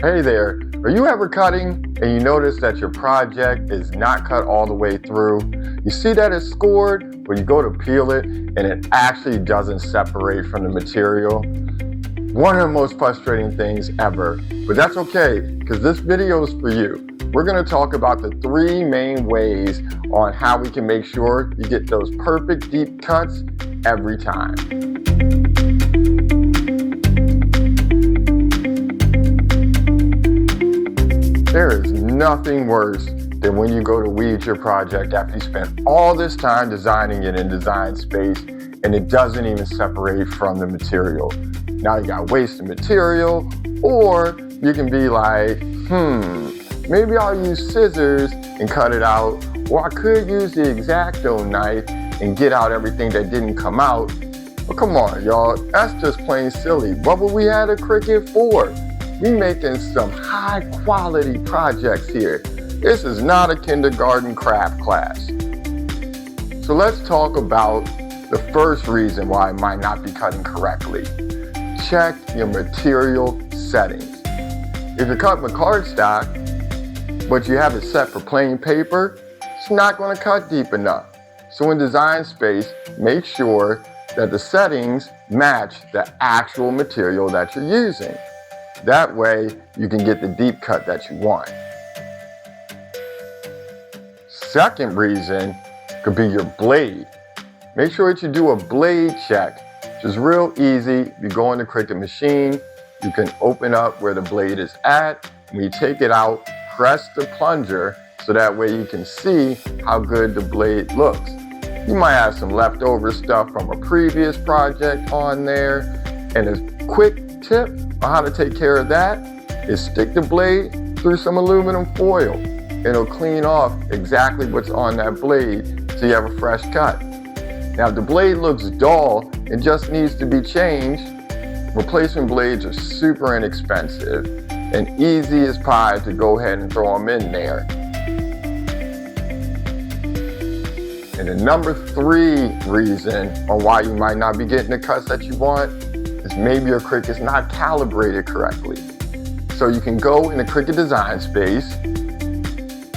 Hey there, are you ever cutting and you notice that your project is not cut all the way through? You see that it's scored, but you go to peel it and it actually doesn't separate from the material? One of the most frustrating things ever, but that's okay, because this video is for you. We're going to talk about the 3 main ways on how we can make sure you get those perfect deep cuts every time. There is nothing worse than when you go to weed your project after you spent all this time designing it in Design Space and it doesn't even separate from the material. Now you got wasted material, or you can be like, maybe I'll use scissors and cut it out, or I could use the X-Acto knife and get out everything that didn't come out. But come on, y'all, that's just plain silly. What would we have a Cricut for? We making some high quality projects here. This is not a kindergarten craft class. So let's talk about the first reason why it might not be cutting correctly. Check your material settings. If you're cutting with cardstock, but you have it set for plain paper, it's not going to cut deep enough. So in Design Space, make sure that the settings match the actual material that you're using. That way, you can get the deep cut that you want. Second reason could be your blade. Make sure that you do a blade check, which is real easy. If you go in the Cricut machine, you can open up where the blade is at. When you take it out, press the plunger so that way you can see how good the blade looks. You might have some leftover stuff from a previous project on there, and a quick tip on how to take care of that is stick the blade through some aluminum foil. It'll clean off exactly what's on that blade so you have a fresh cut. Now if the blade looks dull and just needs to be changed, replacement blades are super inexpensive and easy as pie to go ahead and throw them in there. And the number 3 reason on why you might not be getting the cuts that you want is maybe your Cricut is not calibrated correctly. So you can go in the Cricut Design Space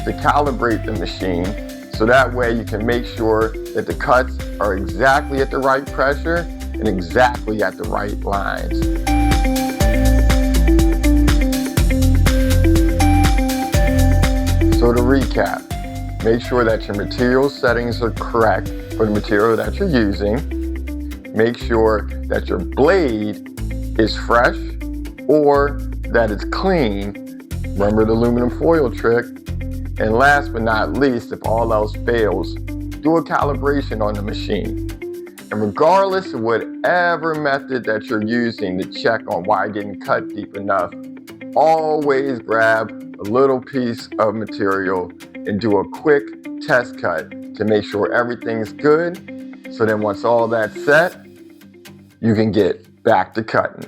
to calibrate the machine, so that way you can make sure that the cuts are exactly at the right pressure and exactly at the right lines. So to recap, make sure that your material settings are correct for the material that you're using. Make sure that your blade is fresh or that it's clean. Remember the aluminum foil trick. And last but not least, if all else fails, do a calibration on the machine. And regardless of whatever method that you're using to check on why you're getting cut deep enough, always grab a little piece of material and do a quick test cut to make sure everything's good. So then once all that's set, you can get back to cutting.